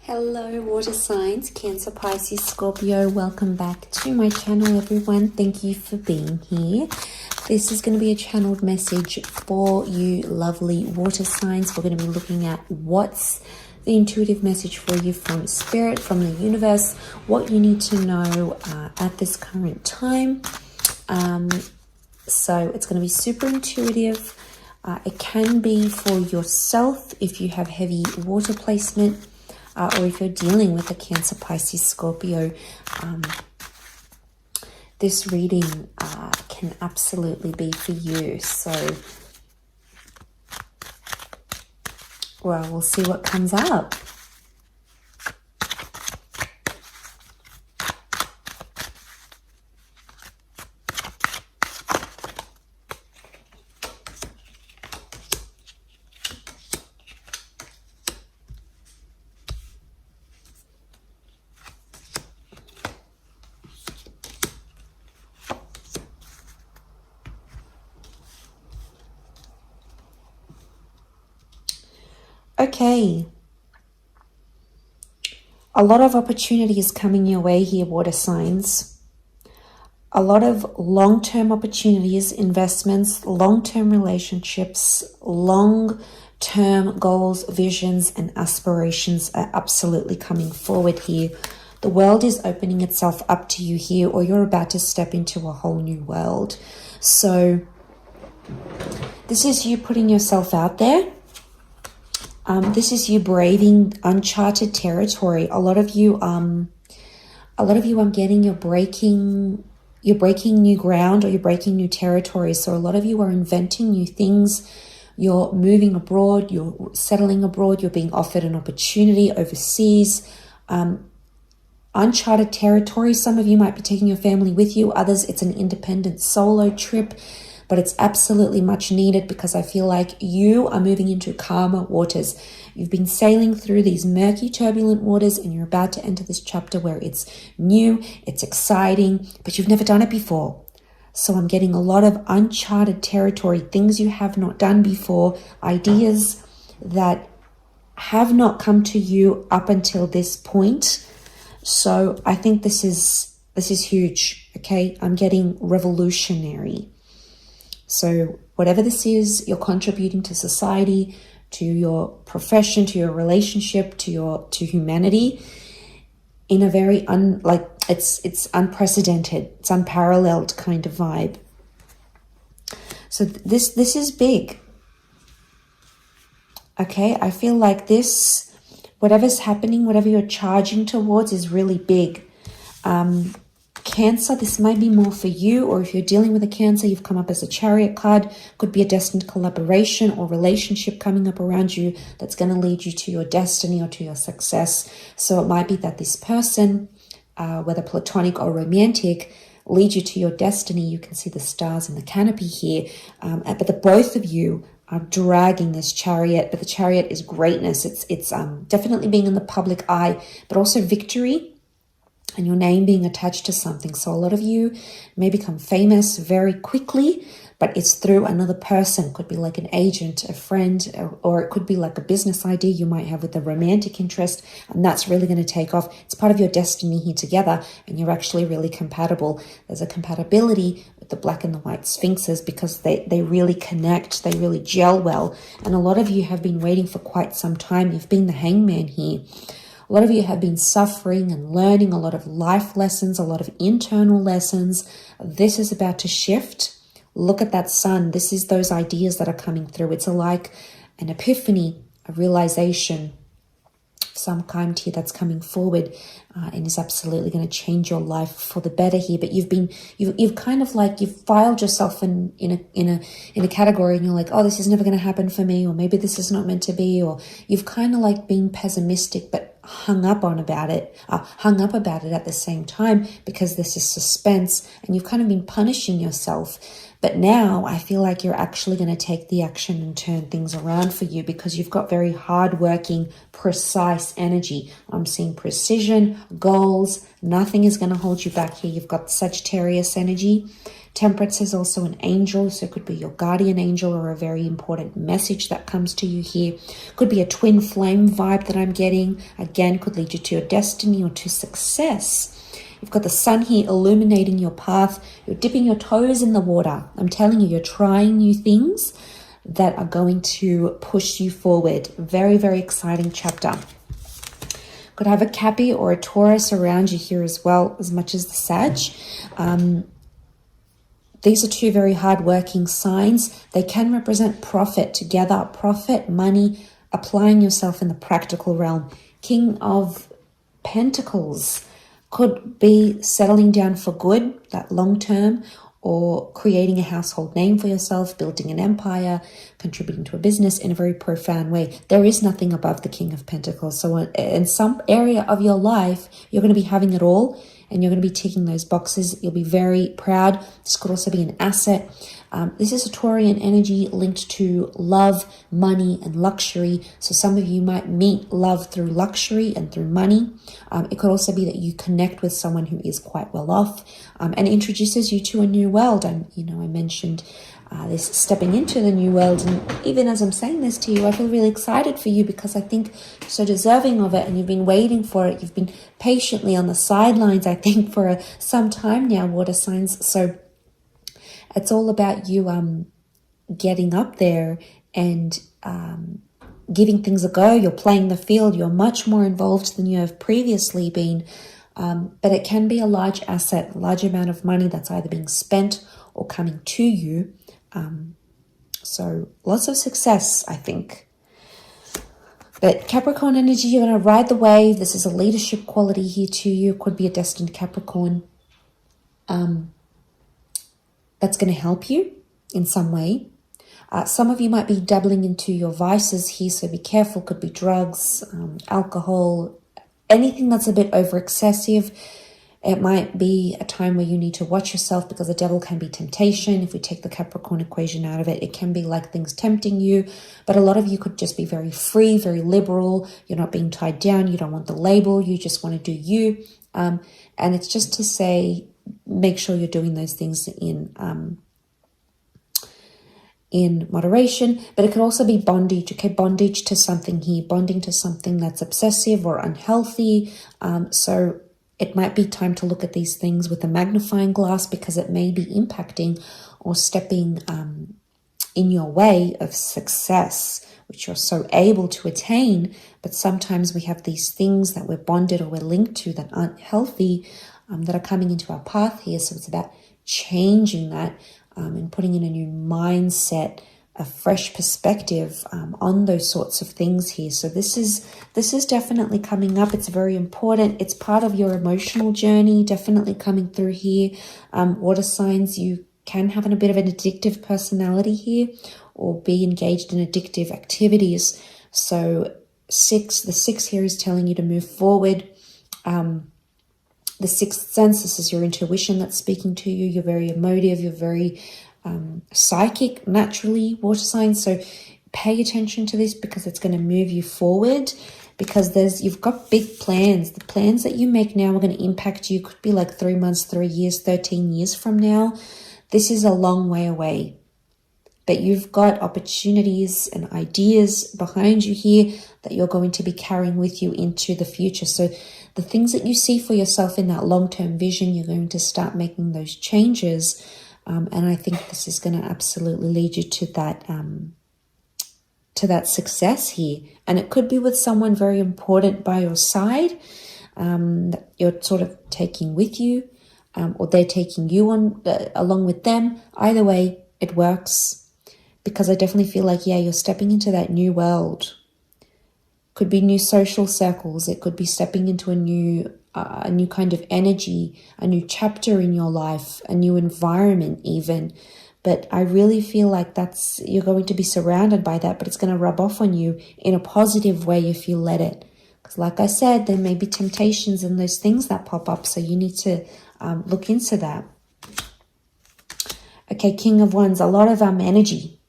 Hello water signs, Cancer, Pisces, Scorpio. Welcome back to my channel, everyone. Thank you for being here. This is going to be a channeled message for you lovely water signs. We're going to be looking at what's the intuitive message for you from spirit, from the universe, what you need to know at this current time. So it's going to be super intuitive. It can be for yourself if you have heavy water placement, or if you're dealing with a Cancer, Pisces, Scorpio. This reading can absolutely be for you. So, well, we'll see what comes up. Okay, a lot of opportunity is coming your way here, water signs. A lot of long-term opportunities, investments, long-term relationships, long-term goals, visions, and aspirations are absolutely coming forward here. The world is opening itself up to you here, or you're about to step into a whole new world. So this is you putting yourself out there. This is you braving uncharted territory. A lot of you, I'm getting you're breaking new ground, or you're breaking new territory. So a lot of you are inventing new things. You're moving abroad, you're settling abroad, you're being offered an opportunity overseas. Uncharted territory. Some of you might be taking your family with you. Others, it's an independent solo trip. But it's absolutely much needed, because I feel like you are moving into calmer waters. You've been sailing through these murky, turbulent waters, and you're about to enter this chapter where it's new, it's exciting, but you've never done it before. So I'm getting a lot of uncharted territory, things you have not done before, ideas that have not come to you up until this point. So I think this is huge, okay? I'm getting revolutionary. So whatever this is, you're contributing to society, to your profession, to your relationship, to humanity in a very it's unprecedented, it's unparalleled kind of vibe. So this is big. Okay, I feel like this, whatever's happening, whatever you're charging towards is really big. Cancer, this might be more for you, or if you're dealing with a Cancer, you've come up as a Chariot card. Could be a destined collaboration or relationship coming up around you that's going to lead you to your destiny or to your success. So it might be that this person, whether platonic or romantic, leads you to your destiny. You can see the stars in the canopy here, but the both of you are dragging this Chariot. But the Chariot is greatness. It's definitely being in the public eye, but also victory, and your name being attached to something. So a lot of you may become famous very quickly, but it's through another person. It could be like an agent, a friend, or it could be like a business idea you might have with a romantic interest, and that's really going to take off. It's part of your destiny here together, and you're actually really compatible. There's a compatibility with the black and the white sphinxes, because they really connect, they really gel well. And a lot of you have been waiting for quite some time. You've been the hangman here. A lot of you have been suffering and learning a lot of life lessons, a lot of internal lessons. This is about to shift. Look at that sun. This is those ideas that are coming through. It's like an epiphany, a realization of some kind here that's coming forward, and is absolutely going to change your life for the better here. But you've kind of like, you've filed yourself in a category, and you're like, oh, this is never going to happen for me, or maybe this is not meant to be, or you've kind of like been pessimistic, but hung up about it at the same time, because this is suspense, and you've kind of been punishing yourself But now I feel like you're actually going to take the action and turn things around for you, because you've got very hardworking, precise energy. I'm seeing precision, goals. Nothing is going to hold you back here. You've got Sagittarius energy. Temperance is also an angel, so it could be your guardian angel or a very important message that comes to you here. Could be a twin flame vibe that I'm getting. Again, could lead you to your destiny or to success. You've got the sun here illuminating your path. You're dipping your toes in the water. I'm telling you, you're trying new things that are going to push you forward. Very, very exciting chapter. Could have a Cappy or a Taurus around you here as well, as much as the Sag. These are two very hardworking signs. They can represent profit together. Profit, money, applying yourself in the practical realm. King of Pentacles could be settling down for good, that long term, or creating a household name for yourself, building an empire, contributing to a business in a very profound way. There is nothing above the King of Pentacles. So in some area of your life, you're going to be having it all, and you're going to be ticking those boxes. You'll be very proud. This could also be an asset. This is a Taurian energy linked to love, money, and luxury. So some of you might meet love through luxury and through money. It could also be that you connect with someone who is quite well off and introduces you to a new world. And, I mentioned this stepping into the new world. And even as I'm saying this to you, I feel really excited for you, because I think you're so deserving of it, and you've been waiting for it. You've been patiently on the sidelines, I think, for some time now, water signs. So it's all about you getting up there and giving things a go. You're playing the field. You're much more involved than you have previously been. But it can be a large asset, a large amount of money that's either being spent or coming to you. So lots of success, I think. But Capricorn energy, you're going to ride the wave. This is a leadership quality here to you. Could be a destined Capricorn. That's going to help you in some way. Some of you might be dabbling into your vices here, so be careful. Could be drugs, alcohol, anything that's a bit over excessive. It might be a time where you need to watch yourself, because the devil can be temptation. If we take the Capricorn equation out of it, it can be like things tempting you. But a lot of you could just be very free, very liberal. You're not being tied down. You don't want the label. You just want to do you. And it's just to say, make sure you're doing those things in moderation. But it could also be bondage. Okay, bondage to something here, bonding to something that's obsessive or unhealthy. So it might be time to look at these things with a magnifying glass, because it may be impacting or stepping in your way of success, which you're so able to attain. But sometimes we have these things that we're bonded or we're linked to that aren't healthy, that are coming into our path here. So it's about changing that and putting in a new mindset, a fresh perspective on those sorts of things here. So this is definitely coming up. It's very important. It's part of your emotional journey, definitely coming through here. Water signs, you can have a bit of an addictive personality here, or be engaged in addictive activities. So the six here is telling you to move forward. The sixth sense, this is your intuition that's speaking to you. You're very emotive. You're very psychic naturally, water signs. So pay attention to this, because it's going to move you forward, because you've got big plans. The plans that you make now are going to impact you. Could be like 3 months, 3 years, 13 years from now. This is a long way away. But you've got opportunities and ideas behind you here that you're going to be carrying with you into the future. So the things that you see for yourself in that long-term vision, you're going to start making those changes. And I think this is going to absolutely lead you to that success here. And it could be with someone very important by your side that you're sort of taking with you, or they're taking you on along with them. Either way, it works. Because I definitely feel like, you're stepping into that new world. Could be new social circles. It could be stepping into a new kind of energy, a new chapter in your life, a new environment even. But I really feel like you're going to be surrounded by that, but it's going to rub off on you in a positive way if you let it. Because like I said, there may be temptations and those things that pop up. So you need to look into that. Okay, King of Wands, a lot of energy.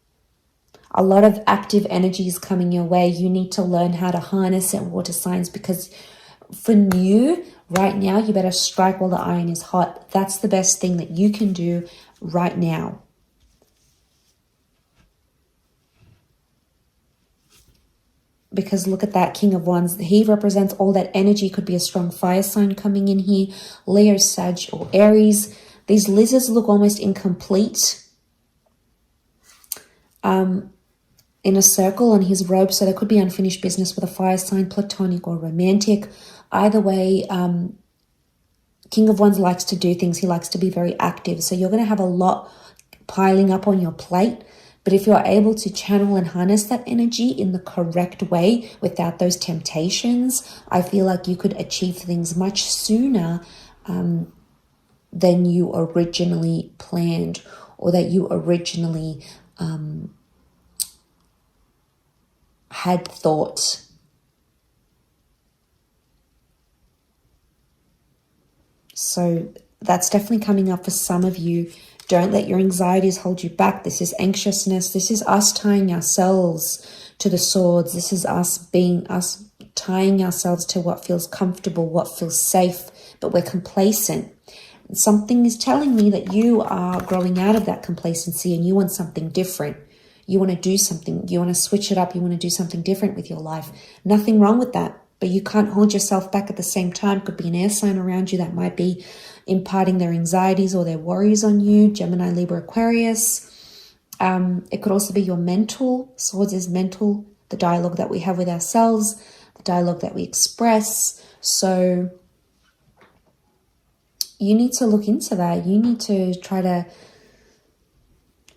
A lot of active energy is coming your way. You need to learn how to harness it, water signs, because for you right now, you better strike while the iron is hot. That's the best thing that you can do right now. Because look at that King of Wands. He represents all that energy. Could be a strong fire sign coming in here. Leo, Sag, or Aries. These lizards look almost incomplete. In a circle on his robe, so there could be unfinished business with a fire sign, platonic or romantic. Either way, King of Wands likes to do things. He likes to be very active. So you're going to have a lot piling up on your plate. But if you're able to channel and harness that energy in the correct way without those temptations, I feel like you could achieve things much sooner than you originally planned, or that you originally had thought. So that's definitely coming up for some of you. Don't let your anxieties hold you back. This is anxiousness. This is us tying ourselves to the swords. This is us tying ourselves to what feels comfortable, what feels safe, but we're complacent. Something is telling me that you are growing out of that complacency and you want something different. You want to do something. You want to switch it up. You want to do something different with your life. Nothing wrong with that. But you can't hold yourself back at the same time. Could be an air sign around you that might be imparting their anxieties or their worries on you. Gemini, Libra, Aquarius. It could also be your mental. Swords is mental. The dialogue that we have with ourselves. The dialogue that we express. So you need to look into that. You need to try to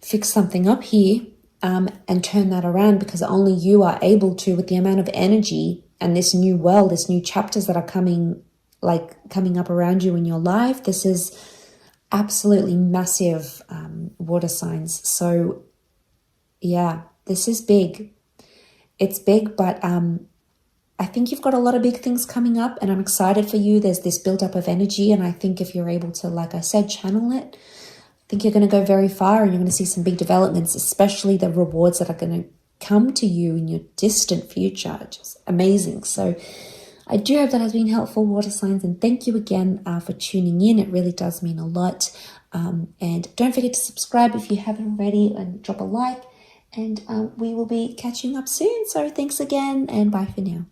fix something up here and turn that around, because only you are able to, with the amount of energy and this new world, this new chapters that are coming up around you in your life. This is absolutely massive, water signs. So yeah, this is big. It's big, but I think you've got a lot of big things coming up, and I'm excited for you. There's this buildup of energy, and I think if you're able to, like I said, channel it, I think you're going to go very far, and you're going to see some big developments, especially the rewards that are going to come to you in your distant future. Just amazing. So I do hope that has been helpful, water signs, and thank you again for tuning in. It really does mean a lot. And don't forget to subscribe if you haven't already, and drop a like, and we will be catching up soon. So thanks again, and bye for now.